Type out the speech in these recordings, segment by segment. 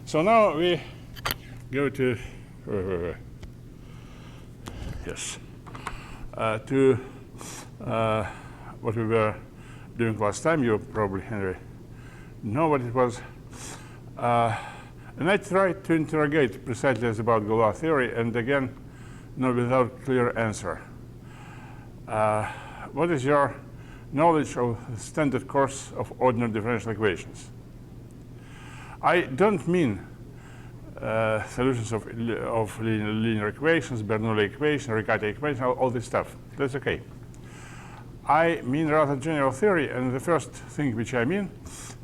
So now we go to to what we were doing last time. You probably, Henry, know what it was. And I tried to interrogate precisely as about Galois theory, and again, no, without clear answer. What is your knowledge of the standard course of ordinary differential equations? I don't mean solutions of linear equations, Bernoulli equation, Riccati equation, all this stuff. That's okay. I mean rather general theory, and the first thing which I mean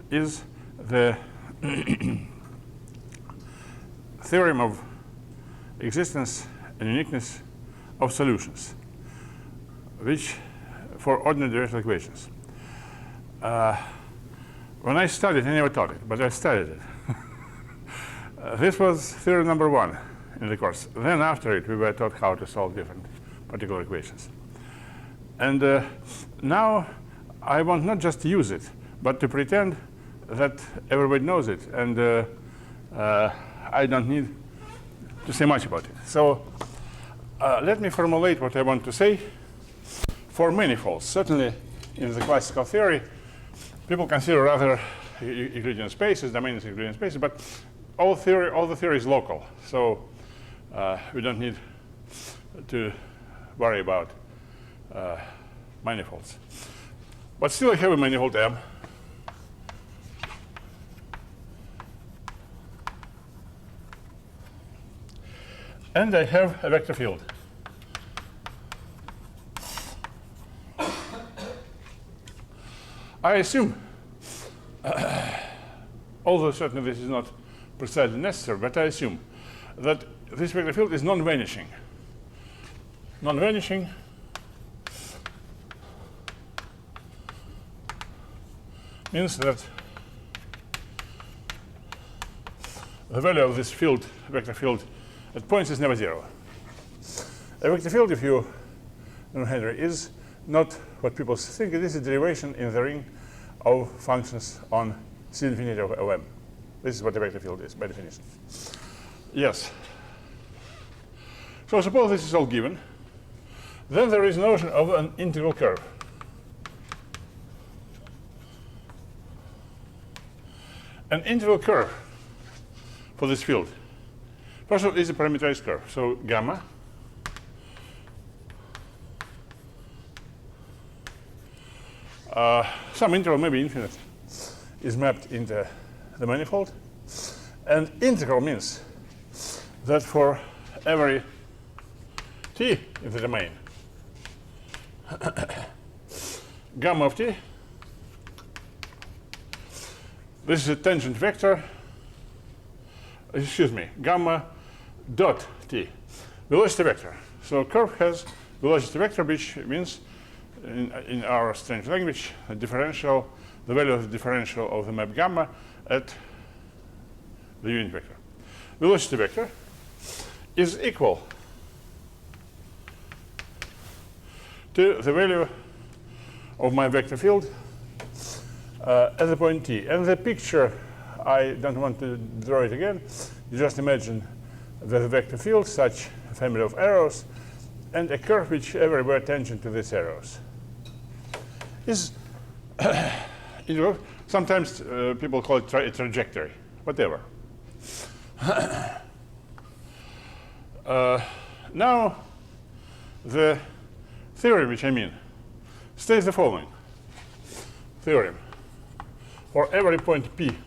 is the theorem of existence and uniqueness of solutions, which for ordinary differential equations. When I studied, I never taught it, but I studied it. This was theorem number 1 in the course. Then after it, we were taught how to solve different particular equations. And now I want not just to use it, but to pretend that everybody knows it. And I don't need to say much about it. So let me formulate what I want to say for manifolds. Certainly, in the classical theory, people consider rather Euclidean spaces, domains Euclidean spaces, but all the theory is local. So we don't need to worry about manifolds. But still I have a manifold M. And I have a vector field. I assume, although certainly this is not precisely necessary, but I assume that this vector field is non-vanishing. Non-vanishing means that the value of this field, vector field, at points is never 0. A vector field, if you know, Henry, is not what people think it is, a derivation in the ring of functions on C infinity of M. This is what a vector field is, by definition. Yes. So suppose this is all given. Then there is notion of an integral curve. An integral curve for this field, first of all, is a parameterized curve. So gamma some interval, maybe infinite, is mapped into the manifold. And integral means that for every t in the domain, gamma of t, this is a tangent vector, excuse me, gamma dot t, velocity vector. So a curve has velocity vector, which means in our strange language, a differential, the value of the differential of the map gamma at the unit vector. Velocity vector is equal to the value of my vector field at the point t. And the picture, I don't want to draw it again. You just imagine the vector field, such a family of arrows, and a curve which everywhere tangent to these arrows is sometimes people call it a trajectory, whatever. Now the theorem which I mean states the following. Theorem: for every point P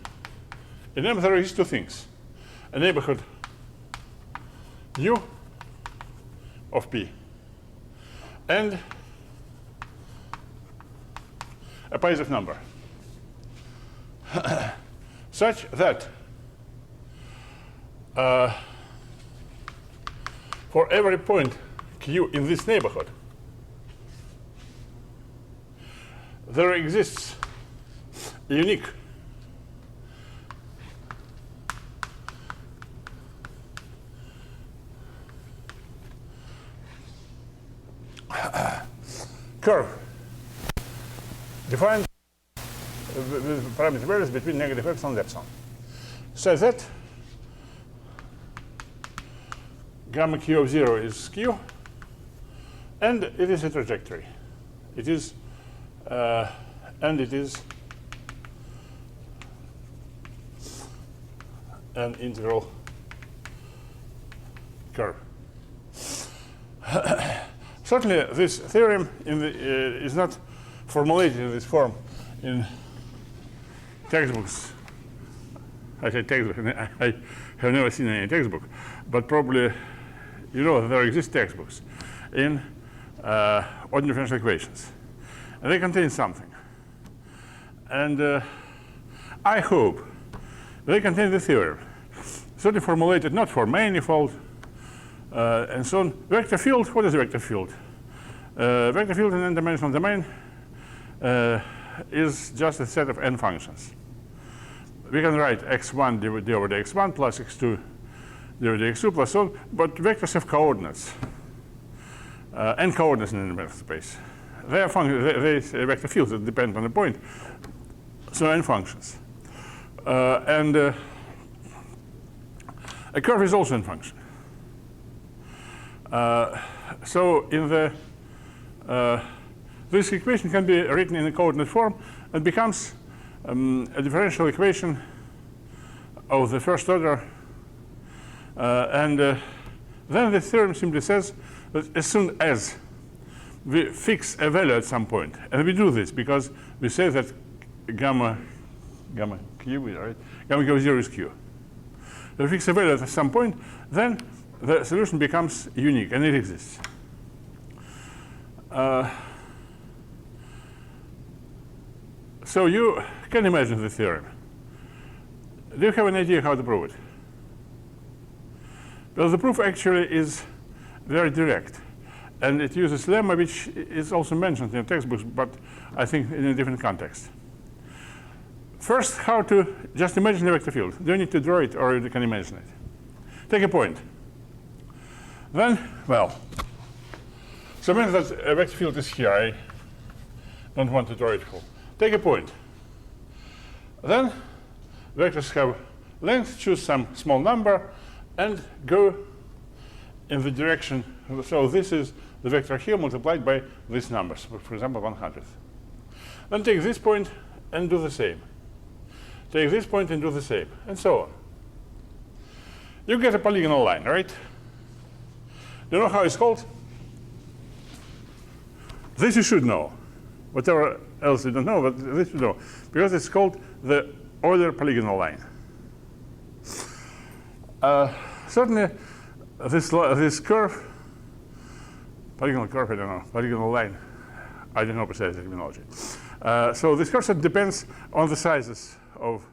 in M there is two things: a neighborhood U of P and a positive number such that for every point Q in this neighborhood there exists a unique curve defined with parameter values between negative epsilon and epsilon, so that gamma q of 0 is q, and it is a trajectory. It is, and it is an integral curve. Certainly, this theorem is not formulated in this form in textbooks. I say textbook, and I have never seen any textbook, but probably you know that there exist textbooks in ordinary differential equations, and they contain something. And I hope they contain the theorem, certainly formulated not for manifold and so on. Vector field, what is a vector field? Vector field in n-dimensional domain is just a set of n functions. We can write x1 d over dx1 plus x2 d over dx2 plus so on, but vectors have coordinates, n coordinates in n-dimensional space. They are vector fields that depend on a point, so n functions. And a curve is also n function. So in the this equation can be written in a coordinate form and becomes a differential equation of the first order. And then the theorem simply says that as soon as we fix a value at some point, and we do this because we say that gamma q, right? Gamma q of 0 is q. If we fix a value at some point, then the solution becomes unique, and it exists. So you can imagine the theorem. Do you have an idea how to prove it? Well, the proof actually is very direct, and it uses lemma, which is also mentioned in textbooks, but I think in a different context. First, how to just imagine the vector field. Do you need to draw it, or you can imagine it? Take a point. Then, well, so imagine that a vector field is here. I don't want to draw it full. Take a point. Then vectors have length, choose some small number, and go in the direction. So this is the vector here multiplied by these numbers, for example, 100th. Then take this point and do the same. Take this point and do the same, and so on. You get a polygonal line, right? Do you know how it's called? This you should know. Whatever else you don't know, but this you know, because it's called the Euler polygonal line. Certainly, this curve, polygonal curve, I don't know, polygonal line, I don't know precise terminology. So this curve set depends on the sizes of,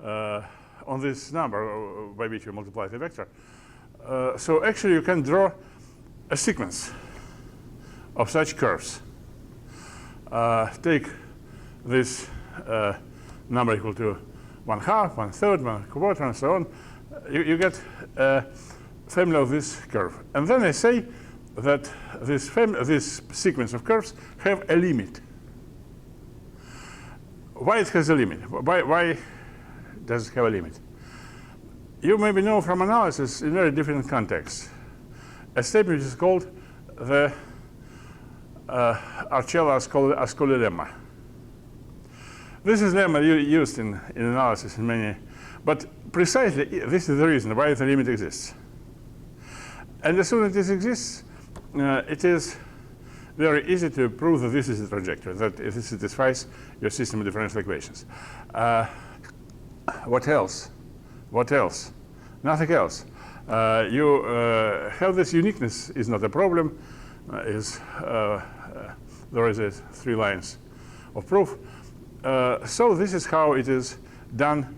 on this number by which you multiply the vector. So actually, you can draw a sequence of such curves. Take this number equal to 1/2, 1/3, 1/4, and so on. You get a family of this curve. And then I say that this sequence of curves have a limit. Why it has a limit? Why does it have a limit? You maybe know from analysis in very different contexts a statement which is called the Arcello-Ascoli lemma. This is lemma used in analysis in many, but precisely this is the reason why the limit exists. And as soon as this exists, it is very easy to prove that this is a trajectory, that this satisfies your system of differential equations. What else? What else? Nothing else. You have this uniqueness is not a problem. There is 3 lines of proof. So this is how it is done,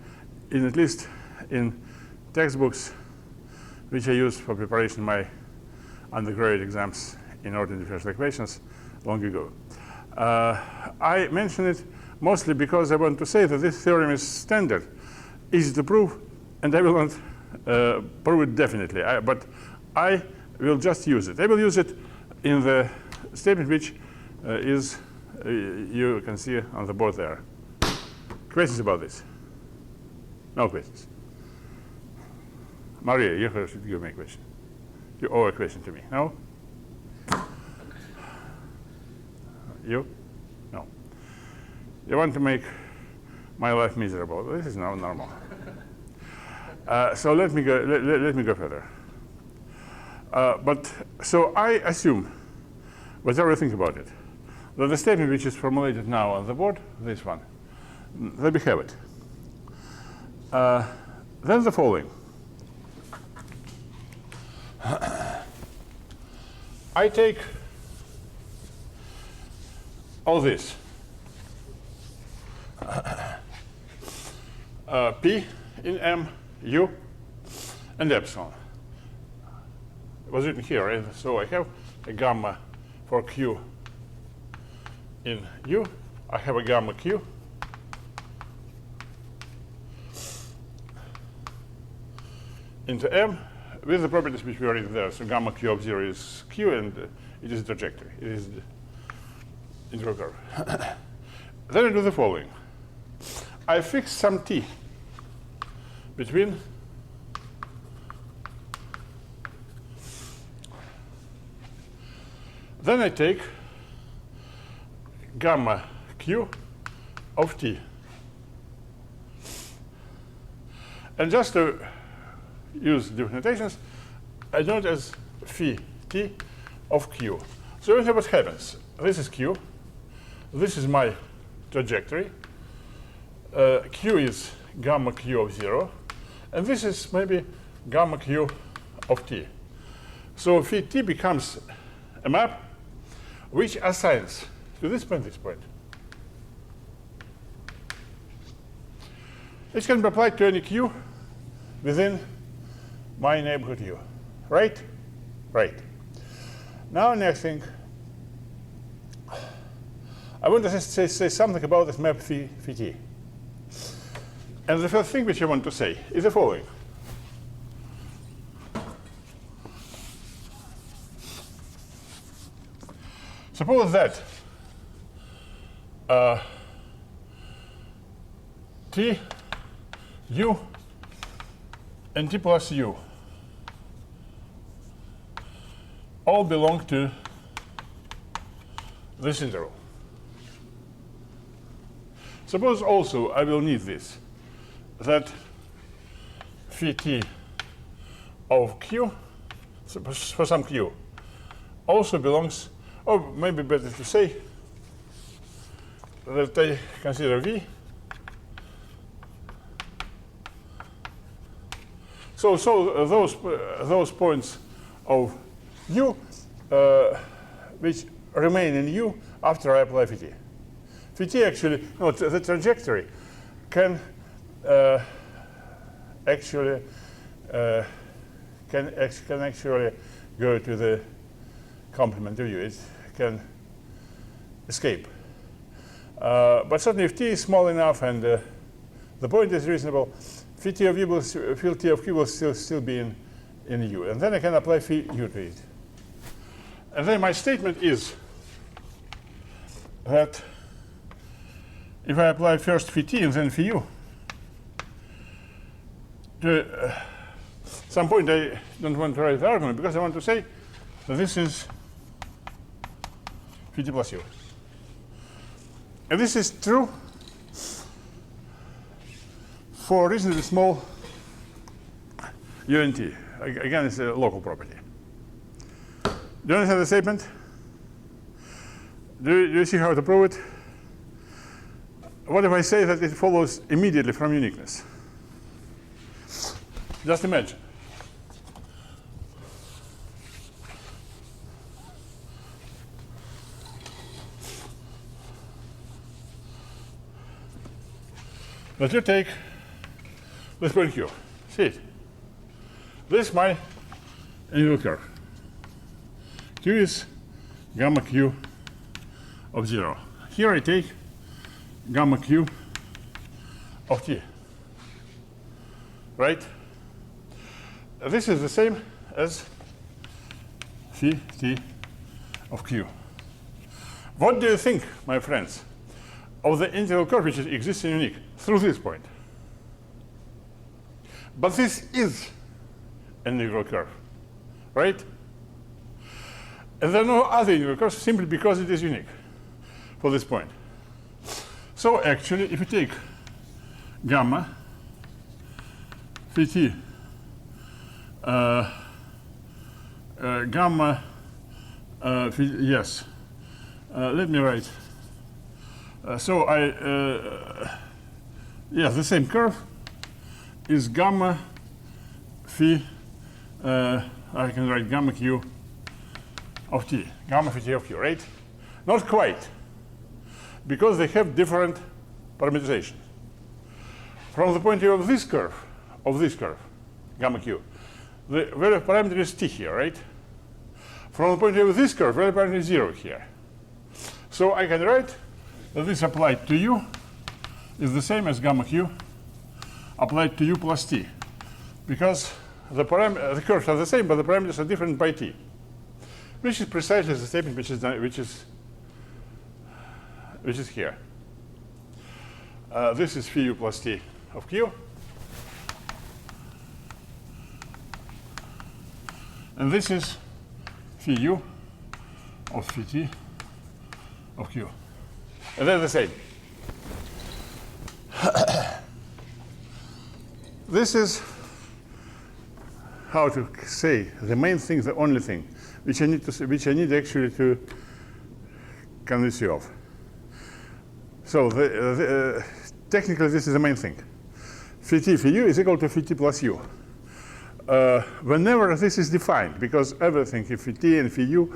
at least in textbooks which I used for preparation of my undergraduate exams in ordinary differential equations long ago. I mention it mostly because I want to say that this theorem is standard, easy to prove, and I will not prove it definitely, but I will just use it. I will use it in the statement which is, you can see on the board there. Questions about this? No questions. Maria, you should give me a question. your equation to me. No? You? No. You want to make my life miserable. This is not normal. So let me go further. So I assume, whatever you think about it, that the statement which is formulated now on the board, this one, let me have it. Then the following. I take all this. P in M, U, and epsilon. It was written here, right? So I have a gamma for Q in U. I have a gamma Q. Into M with the properties which we already there. So gamma Q of 0 is Q, and it is the trajectory. It is the integral curve. Then I do the following. I fix some T between then I take gamma Q of T. And just to use different notations, I denote as phi T of Q. So here's what happens. This is Q. This is my trajectory. Q is gamma Q of 0. And this is maybe gamma Q of T. So phi T becomes a map which assigns to this point, this point. It can be applied to any Q within my neighborhood U. Right? Right. Now, next thing, I want to say something about this map phi T. And the first thing which I want to say is the following. Suppose that T, U, and T plus U all belong to this interval. Suppose also I will need this, that phi T of Q, for some Q, also belongs, or maybe better to say, that I consider V. So those points of U which remain in U after I apply phi T. Phi T actually, no, the trajectory can actually go to the complement of U. It can escape. But certainly if T is small enough and the point is reasonable, phi T of U will, phi T of Q will still be in U. And then I can apply phi U to it. And then my statement is that if I apply first phi T and then phi U, to some point I don't want to write the argument because I want to say that this is phi T plus U. And this is true for reasonably small U and T. Again, it's a local property. Do you understand the statement? Do you see how to prove it? What if I say that it follows immediately from uniqueness? Just imagine. But you take this point Q. See it? This is my integral curve. Q is gamma Q of 0. Here I take gamma Q of T. Right? This is the same as phi T of Q. What do you think, my friends, of the integral curve which exists in unique through this point? But this is an integral curve. right? And there are no other unique recursive simply because it is unique for this point. So actually, if you take gamma phi t, gamma phi, yes, let me write. So yes, the same curve is gamma phi, I can write gamma q of t, gamma phi t of q, right? Not quite, because they have different parameterization. From the point of view of this curve, gamma q, the value of parameter is t here, right? From the point of view of this curve, value of parameter is 0 here. So I can write that this applied to u is the same as gamma q applied to u plus t, because the curves are the same, but the parameters are different by t, which is precisely the statement which is here. This is phi u plus t of q, and this is phi u of phi t of q, and they're the same. This is how to say the main thing, the only thing, which I need to say, which I need actually to convince you of. So technically, this is the main thing. Phi t phi u is equal to phi t plus u. Whenever this is defined, because everything, if phi t and phi u,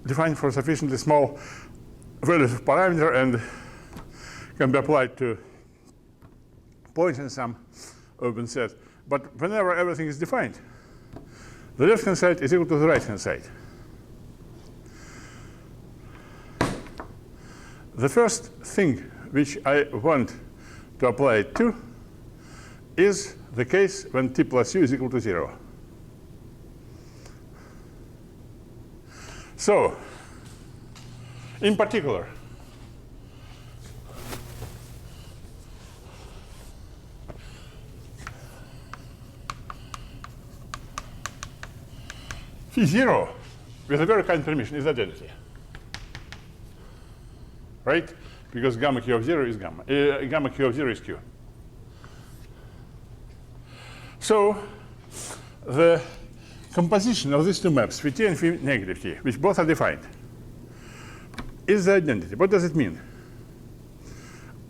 defined for sufficiently small values of parameter and can be applied to points in some open set. But whenever everything is defined, the left-hand side is equal to the right-hand side. The first thing which I want to apply it to is the case when t plus u is equal to 0. So, in particular, phi 0 with a very kind permission is identity, right? Because gamma q of 0 is gamma. Gamma q of 0 is q. So the composition of these two maps, phi t and phi negative t, which both are defined, is the identity. What does it mean?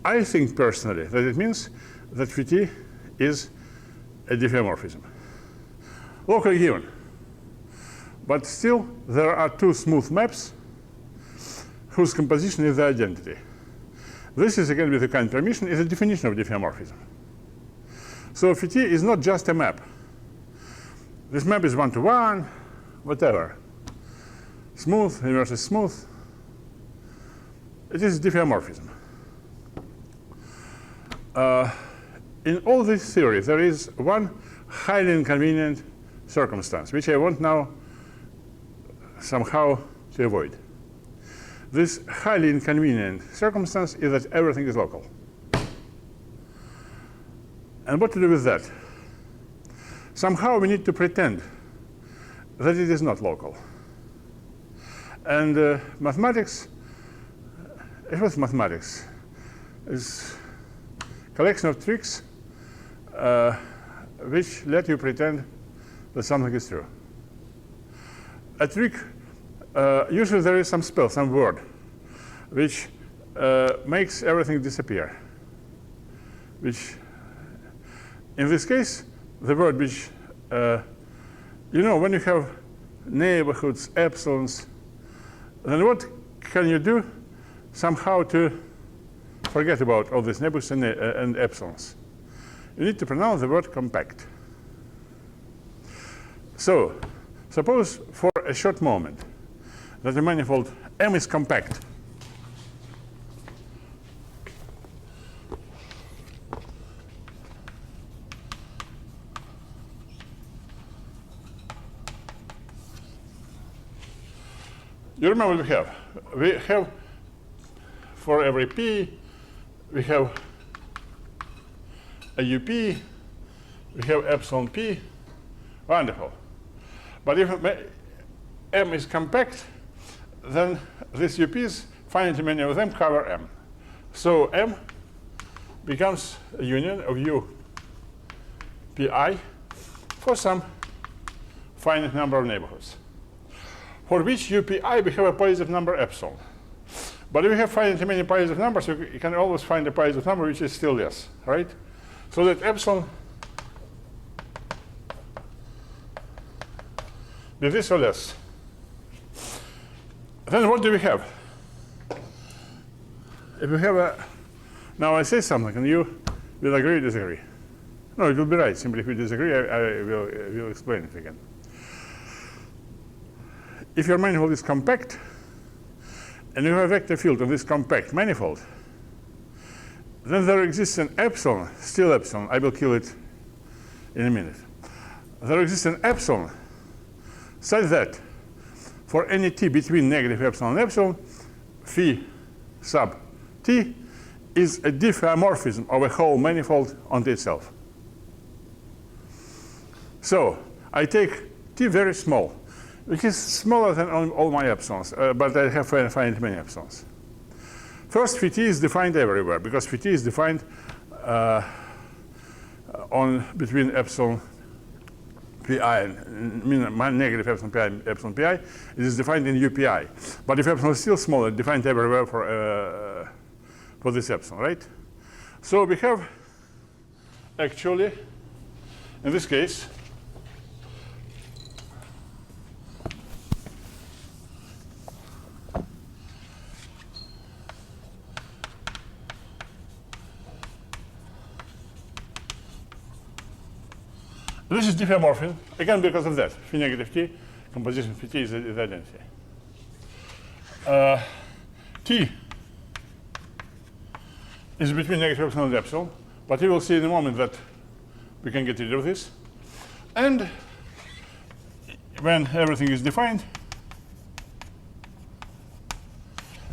I think personally that it means that phi t is a diffeomorphism, locally given. But still, there are two smooth maps whose composition is the identity. This is, again, with the kind permission, is a definition of diffeomorphism. So phi t is not just a map. This map is one-to-one, whatever. Smooth, inverse is smooth. It is diffeomorphism. In all this theory, there is one highly inconvenient circumstance, which I want now somehow to avoid. This highly inconvenient circumstance is that everything is local. And what to do with that? Somehow we need to pretend that it is not local. And mathematics, it was mathematics, is a collection of tricks which let you pretend that something is true. A trick, usually there is some spell, some word, which makes everything disappear. Which, in this case, the word which, you know, when you have neighborhoods, epsilons, then what can you do somehow to forget about all these neighborhoods and epsilons? You need to pronounce the word compact. So, suppose for a short moment that the manifold M is compact. You remember what we have? We have, for every P, we have a UP, we have epsilon P. Wonderful. But if M is compact, then these UPs, finitely many of them, cover M. So M becomes a union of U pi for some finite number of neighborhoods, for which UPI we have a positive number epsilon. But if we have finitely many positive numbers, you can always find a positive number which is still less, right? So that epsilon be this or less. Then what do we have? If we have a, now I say something and you will agree or disagree. No, it will be right. Simply if you disagree, I will explain it again. If your manifold is compact, and you have a vector field on this compact manifold, then there exists an epsilon, still epsilon, I will kill it in a minute. There exists an epsilon such that for any t between negative epsilon and epsilon, phi sub t is a diffeomorphism of a whole manifold onto itself. So I take t very small, which is smaller than all my epsilons, but I have finite many epsilons. First, phi t is defined everywhere, because phi t is defined between epsilon pi and negative epsilon pi. It is defined in UPI. But if epsilon is still smaller, defined everywhere for this epsilon, right? So we have actually, in this case, this is diffeomorphism, again because of that. Phi negative t, composition phi t is the identity. T is between negative epsilon and epsilon, but you will see in a moment that we can get rid of this. And when everything is defined,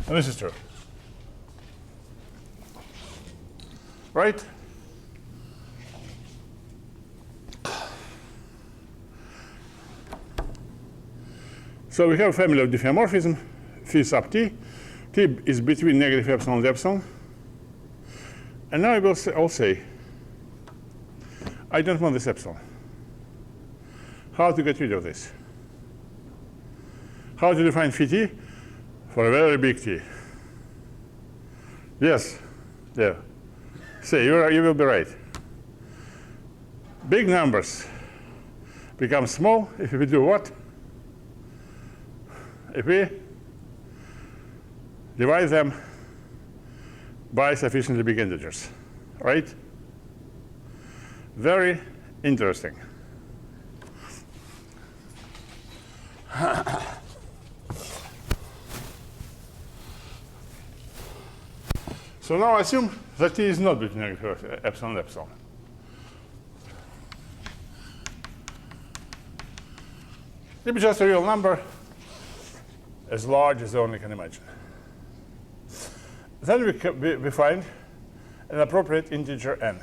and this is true, right? So we have a family of diffeomorphism, phi sub t. T is between negative epsilon and epsilon. And now I will say, I don't want this epsilon. How to get rid of this? How to define phi t for a very big t? Yes, yeah. Say, you will be right. Big numbers become small if we do what? If we divide them by sufficiently big integers, right? Very interesting. So now assume that t is not between negative epsilon and epsilon. It be just a real number as large as one can imagine. Then we find an appropriate integer n.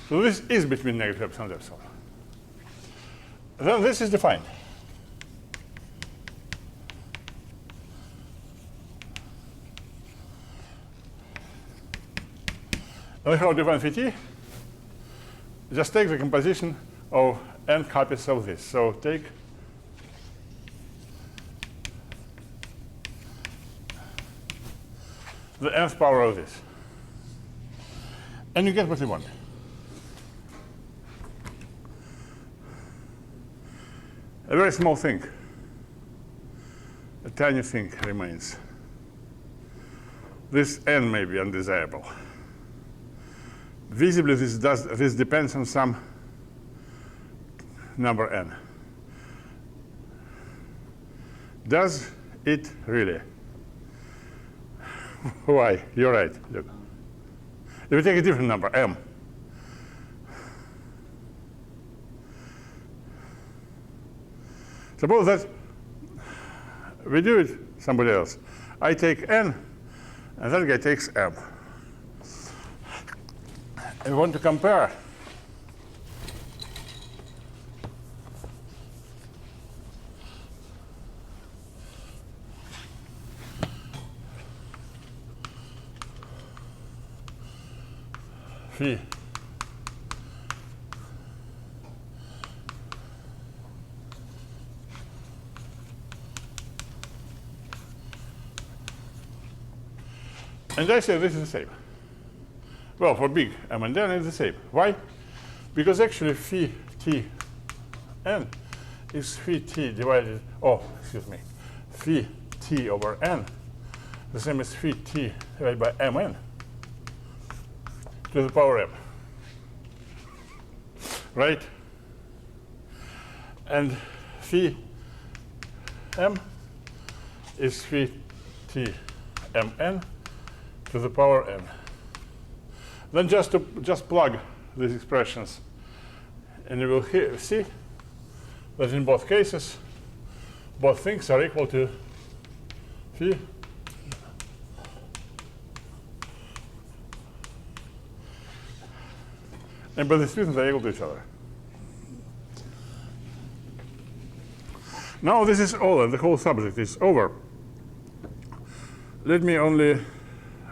So this is between negative epsilon and epsilon. Then this is defined. Now how to define phi t? Just take the composition of n copies of this. So take the nth power of this. And you get what you want. A very small thing, a tiny thing remains. This n may be undesirable. Visibly, this depends on some number n. Does it really? Why? You're right. Look. If we take a different number, m, suppose that we do it somebody else. I take n and that guy takes M. And we want to compare phi and I say this is the same. Well, for big M and N it's the same. Why? Because actually phi t n is phi t divided, phi t over n, the same as phi t divided by mn to the power m. Right? And phi m is phi t mn to the power n. Then just plug these expressions, and you will see that in both cases, both things are equal to phi and by this reason they're equal to each other. Now this is all, and the whole subject is over. Let me only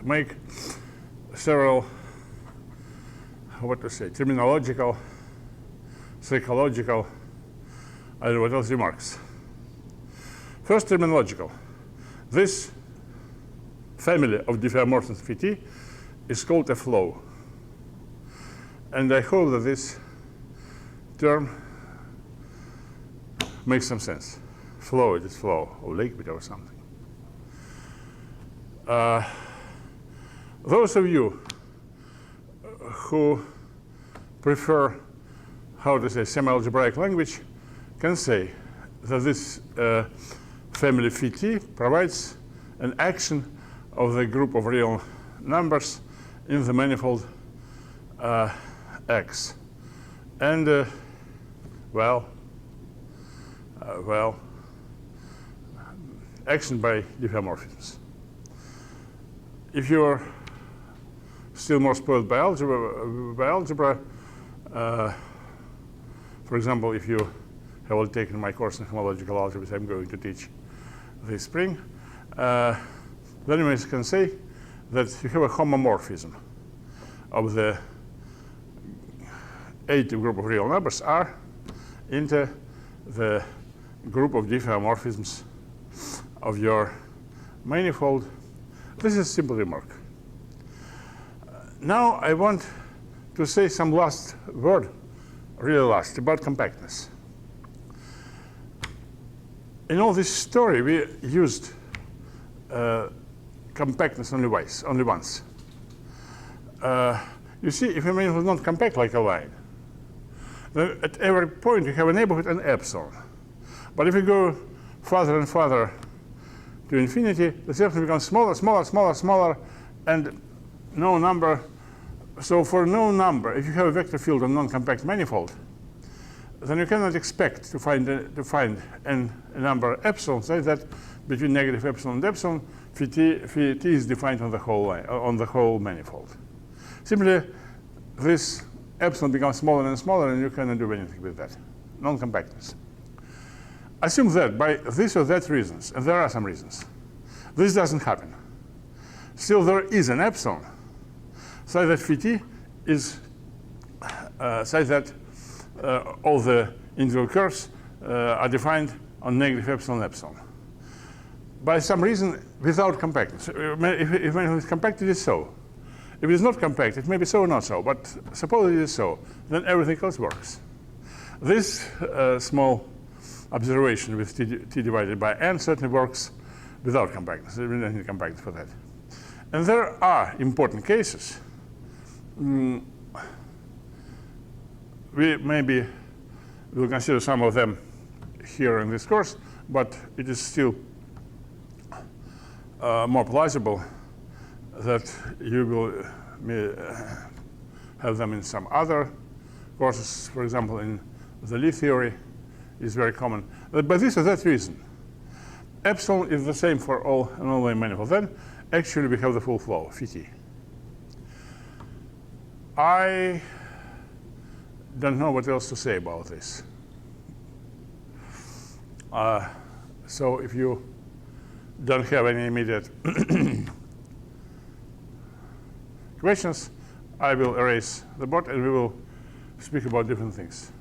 make several, terminological, psychological, I don't know what else, remarks. First, terminological. This family of diffeomorphisms phi t is called a flow. And I hope that this term makes some sense. Flow, it is flow, or liquid or something. Those of you who prefer, semi-algebraic language can say that this family phi t provides an action of the group of real numbers in the manifold X. And, action by diffeomorphisms. If you are still more spoiled by algebra, for example, if you have already taken my course in homological algebra, which I'm going to teach this spring, then you can say that you have a homomorphism of the additive group of real numbers R into the group of diffeomorphisms of your manifold. This is a simple remark. Now I want to say some last word, really last, about compactness. In all this story, we used compactness only once. You see, if a manifold is not compact like a line, then at every point you have a neighborhood and epsilon. But if you go farther and farther to infinity, the epsilon becomes smaller, and no number. So for no number, if you have a vector field on non-compact manifold, then you cannot expect to find a number epsilon, say that between negative epsilon and epsilon, phi t is defined on the whole manifold. Simply, this epsilon becomes smaller and smaller, and you cannot do anything with that. Non-compactness. Assume that by this or that reasons, and there are some reasons, this doesn't happen. Still, there is an epsilon, so that phi t is such that all the integral curves are defined on negative epsilon. By some reason, without compactness. If it is compact, it is so. If it is not compact, it may be so or not so, but suppose it is so, then everything else works. This small observation with t divided by n certainly works without compactness. We don't need compactness for that. And there are important cases. We will consider some of them here in this course, but it is still more plausible that you will have them in some other courses. For example, in the Lie theory is very common. But by this or that reason, epsilon is the same for all non-line manifolds, then actually we have the full flow, Phi. I don't know what else to say about this. So if you don't have any immediate questions, I will erase the board and we will speak about different things.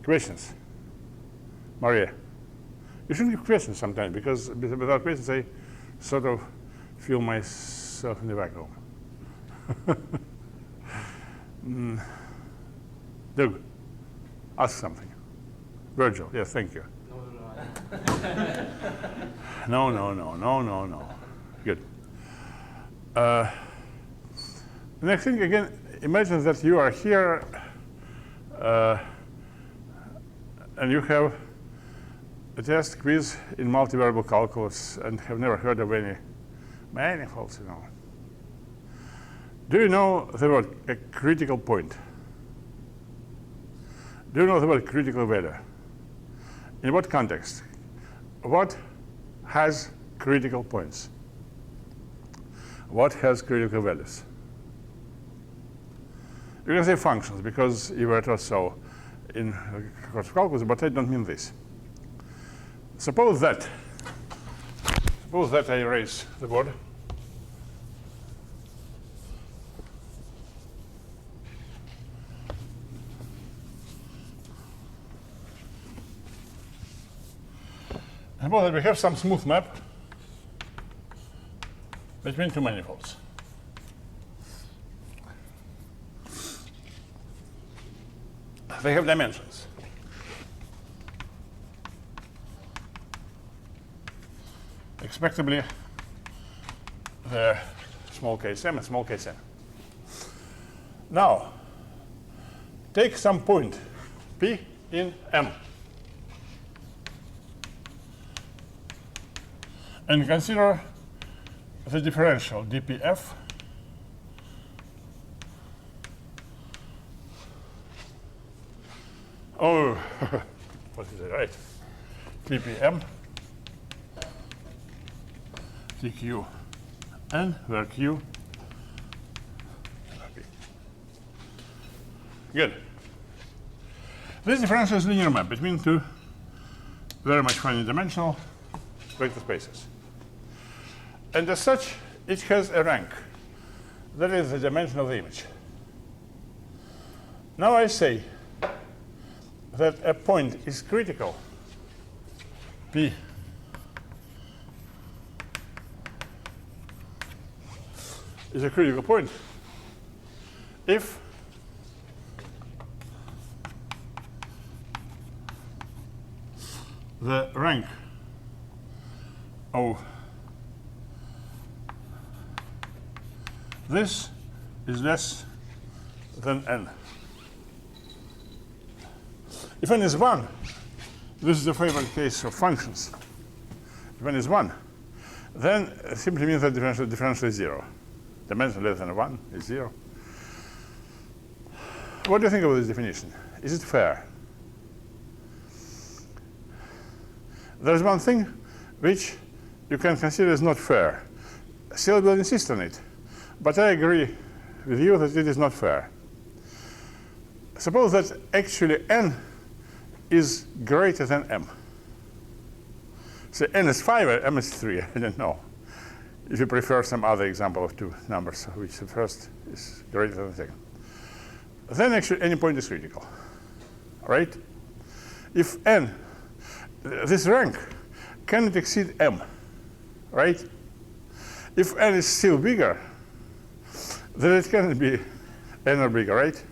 Questions? Maria? You shouldn't give questions sometimes, because without questions I sort of feel myself in the vacuum. Doug, ask something. Virgil, yes, thank you. No. Good. The next thing, again, imagine that you are here and you have a test quiz in multivariable calculus and have never heard of any manifolds, you know. Do you know the word a critical point? Do you know the word critical value? In what context? What has critical points? What has critical values? You can say functions, because you were taught so in the course of calculus, but I don't mean this. Suppose that I erase the board. Suppose that we have some smooth map between two manifolds. They have dimensions. Expectably, they're small case m and small case n. Now, take some point P in M and consider the differential dpf what is it, right? dpm tq n, where q. Good. This differential is linear map between two very much finite dimensional vector spaces. And as such, it has a rank. That is the dimension of the image. Now I say that a point is critical, P is a critical point if the rank of this is less than n. If n is 1, this is the favorite case of functions. If n is 1, then it simply means that differential is 0. Dimension less than 1 is 0. What do you think of this definition? Is it fair? There's one thing which you can consider as not fair. Still, I will insist on it. But I agree with you that it is not fair. Suppose that actually n is greater than m. So n is 5, m is 3, I don't know. If you prefer some other example of two numbers, which the first is greater than the second. Then actually any point is critical, right? If n, this rank cannot exceed m, right? If n is still bigger, then it cannot be n or bigger, right?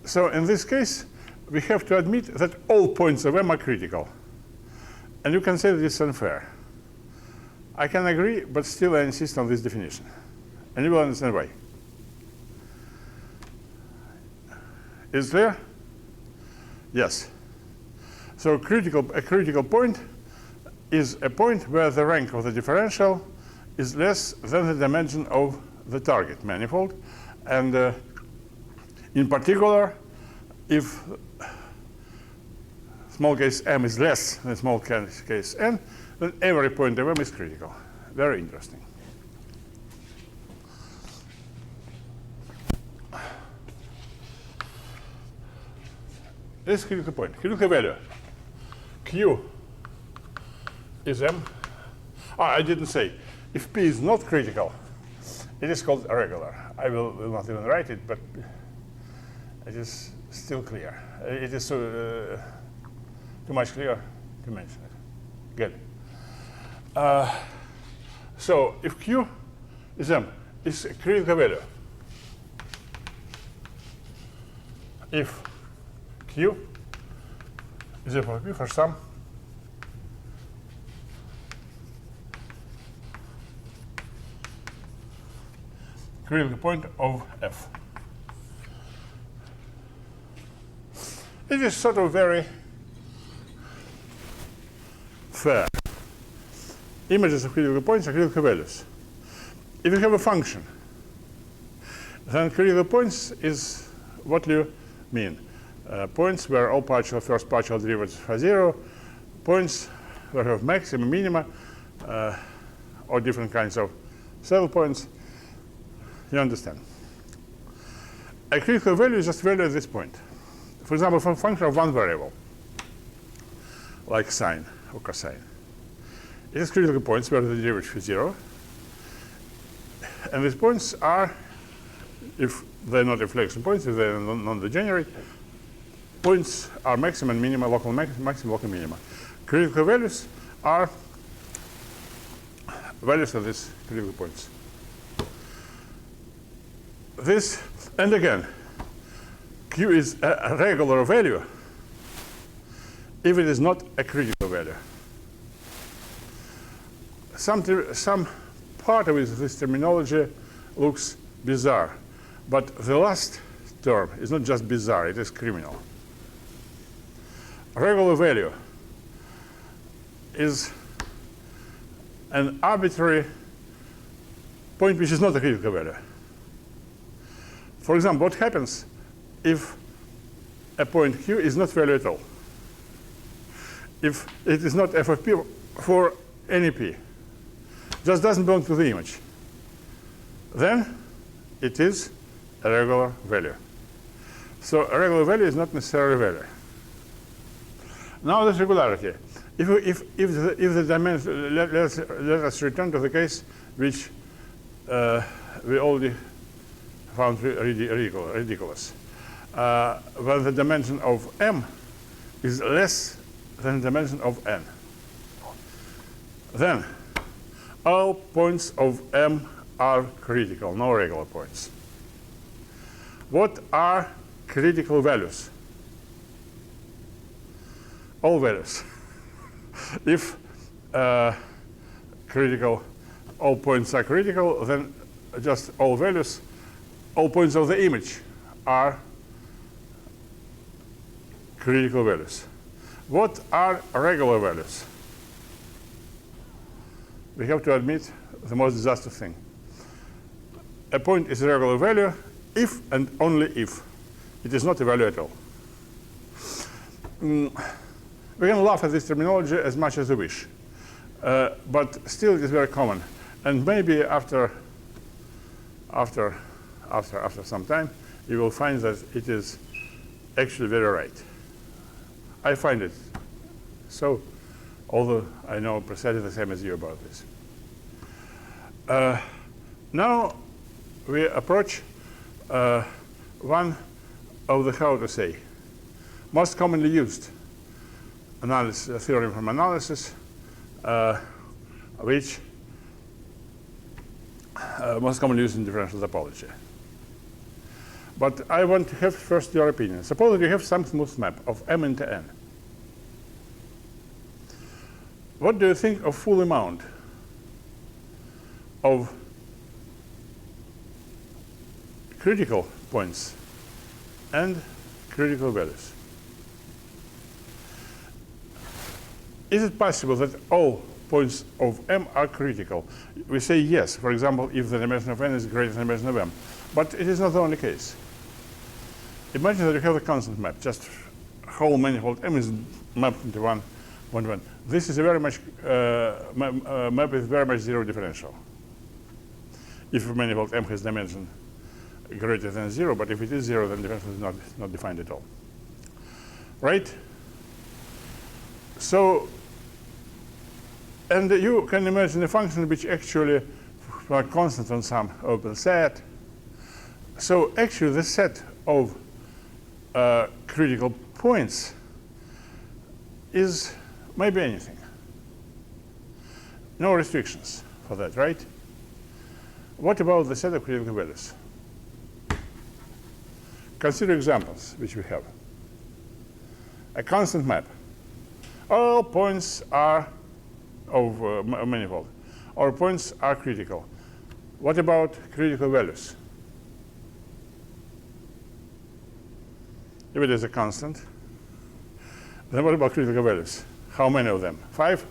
So in this case, we have to admit that all points of m are critical. And you can say that it's unfair. I can agree, but still I insist on this definition. And you will understand why. Is it clear? Yes. So a critical point is a point where the rank of the differential is less than the dimension of the target manifold. And in particular, if small case m is less than small case n, then every point of m is critical. Very interesting. This is critical point, critical value. Q is m. I didn't say. If P is not critical, it is called regular. I will not even write it, but it is still clear. It is too much clear to mention it. Good. So if Q is m, is a critical value. If Q is f of P for some critical point of f. It is sort of very fair. Images of critical points are critical values. If you have a function, then critical points is what you mean. Points where all first partial derivatives are 0, points where you have maxima, minima, or different kinds of saddle points. You understand. A critical value is just value at this point. For example, for a function of one variable, like sine or cosine. It has critical points where the derivative is 0. And these points are, if they're not inflection points, if they're non-degenerate, points are maximum and minima, local maximum, local minima. Critical values are values of these critical points. This, and again, Q is a regular value if it is not a critical value. Some part of this terminology looks bizarre, but the last term is not just bizarre, it is criminal. A regular value is an arbitrary point which is not a critical value. For example, what happens if a point Q is not value at all? If it is not f of P for any P, just doesn't belong to the image, then it is a regular value. So a regular value is not necessarily value. Now this regularity. If the dimension, let us return to the case which we already found ridiculous. When the dimension of m is less than the dimension of n, then all points of m are critical, no regular points. What are critical values? All values. If all points are critical, then just all values, all points of the image are critical values. What are regular values? We have to admit the most disastrous thing. A point is a regular value if and only if it is not a value at all. We can laugh at this terminology as much as we wish, but still it is very common. And maybe after some time, you will find that it is actually very right. I find it so, although I know precisely the same as you about this. Now we approach one of the, how to say, most commonly used theorem from analysis, which most commonly used in differential topology. But I want to have first your opinion. Suppose that you have some smooth map of m into n. What do you think of full amount of critical points and critical values? Is it possible that all points of m are critical? We say yes, for example, if the dimension of n is greater than the dimension of m. But it is not the only case. Imagine that you have a constant map, just whole manifold M is mapped into one. This is a very much map is very much zero differential. If a manifold M has dimension greater than 0, but if it is 0, then differential is not defined at all. Right? So, and you can imagine a function which actually are constant on some open set. So actually the set of critical points is maybe anything. No restrictions for that, right? What about the set of critical values? Consider examples which we have. A constant map. All points are of a manifold. All points are critical. What about critical values? If it is a constant, then what about critical values? How many of them? 5?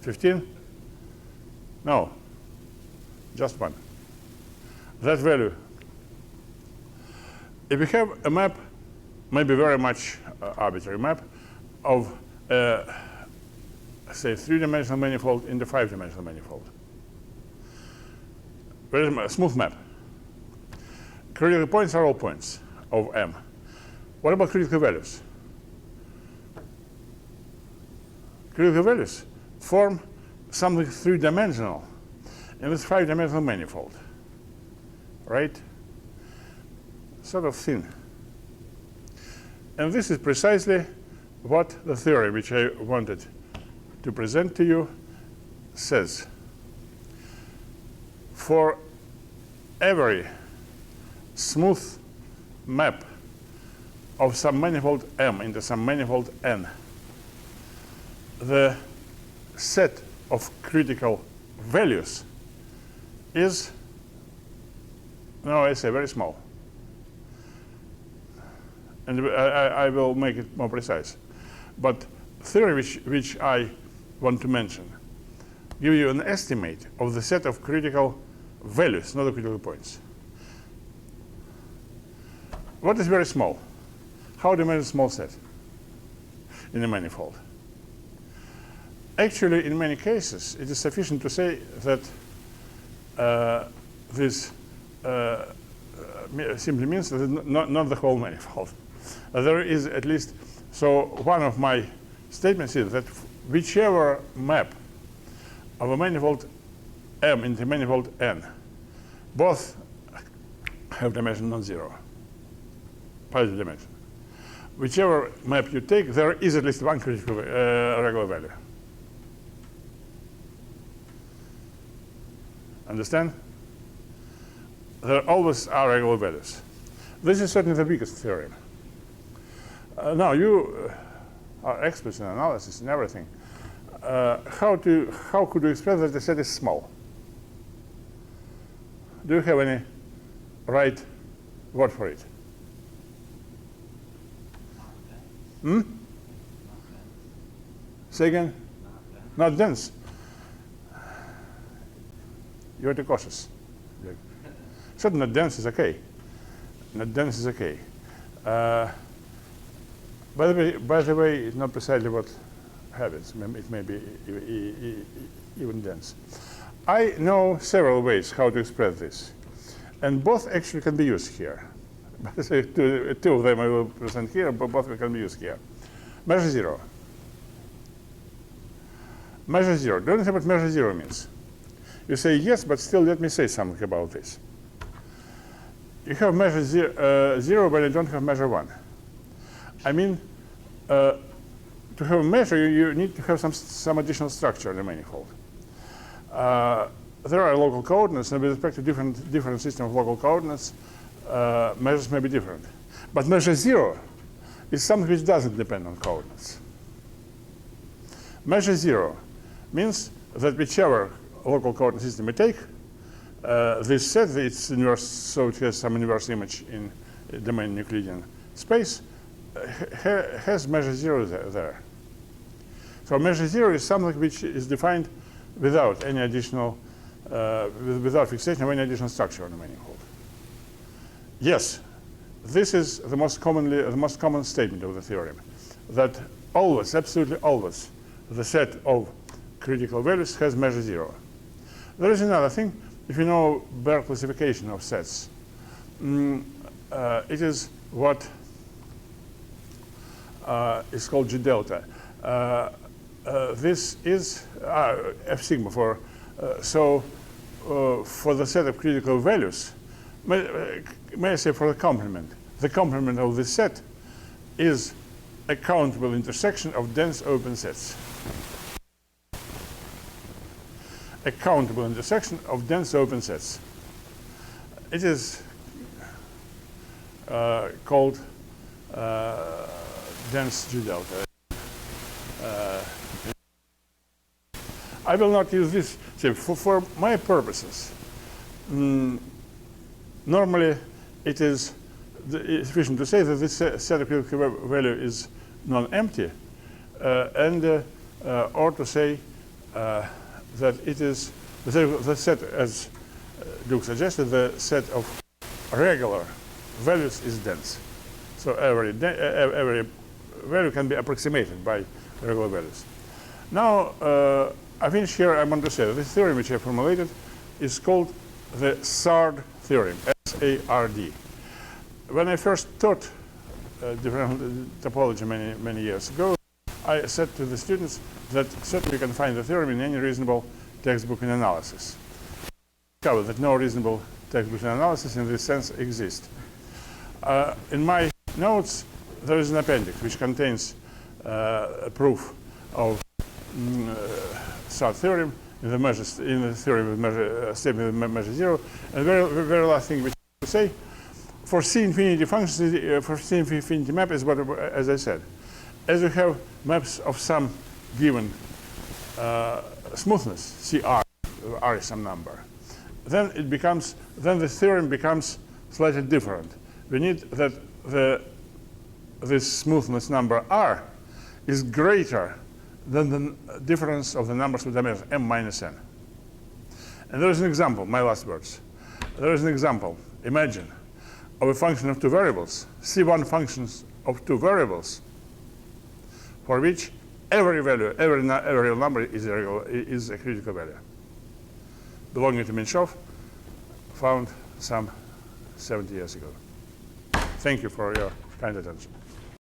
15? No, just one. That value. If we have a map, maybe very much arbitrary map, of say 3-dimensional manifold in the 5-dimensional manifold. Very smooth map. Critical points are all points of M. What about critical values? Critical values form something 3-dimensional in this 5-dimensional manifold, right? Sort of thin. And this is precisely what the theory which I wanted to present to you says. For every smooth map of some manifold M into some manifold N, the set of critical values is, no, I say very small. And I will make it more precise. But theory which I want to mention give you an estimate of the set of critical values, not the critical points. What is very small? How do you measure a small set in a manifold? Actually, in many cases, it is sufficient to say that this simply means that not the whole manifold. There is at least, so one of my statements is that whichever map of a manifold M into manifold N, both have dimension non-zero, positive dimension. Whichever map you take, there is at least one critical regular value. Understand? There always are regular values. This is certainly the weakest theorem. Now, you are experts in analysis and everything. How could you express that the set is small? Do you have any right word for it? Say again? Not dense. You're too cautious. Certainly not dense is okay. Not dense is okay. By the way, it's not precisely what happens. It may be even dense. I know several ways how to express this, and both actually can be used here. Two of them I will present here, but both can be used here. Measure zero. Measure zero. Do you understand what measure zero means? You say yes, but still let me say something about this. You have measure zero, but you don't have measure 1. I mean, to have a measure, you need to have some additional structure in the manifold. There are local coordinates, and with respect to different system of local coordinates, measures may be different. But measure zero is something which doesn't depend on coordinates. Measure zero means that whichever local coordinate system we take, this set, it's inverse, so it has some inverse image in domain Euclidean space, has measure zero there. So measure zero is something which is defined without any additional, without fixation of any additional structure on the manifold. Yes, this is the most common statement of the theorem. that always, absolutely always, the set of critical values has measure 0. There is another thing. If you know Baire classification of sets, it is what is called G delta. This is F sigma for for the set of critical values. May I say for the complement? The complement of this set is a countable intersection of dense open sets. A countable intersection of dense open sets. It is called dense G delta. I will not use this for my purposes. Normally, it is sufficient to say that this set of critical value is non-empty, or to say that it is the set, as Duke suggested, the set of regular values is dense. So every value can be approximated by regular values. Now, I finish here. I want to say that this theorem which I formulated is called the SARD theorem, S-A-R-D. When I first taught different topology many years ago, I said to the students that certainly you can find the theorem in any reasonable textbook in analysis. I discovered that no reasonable textbook in analysis in this sense exists. In my notes, there is an appendix which contains a proof of SARD theorem in the theorem of measure statement of measure 0. And very last thing which I say, for C infinity functions, for C infinity map is what, as I said, as you have maps of some given smoothness, CR, R is some number, then the theorem becomes slightly different. We need that this smoothness number R is greater than the difference of the numbers with dimension m minus n. And there is an example, my last words. There is an example, imagine, of a function of two variables, C1 functions of two variables, for which every value, every real number is a critical value, belonging to Menshov, found some 70 years ago. Thank you for your kind attention.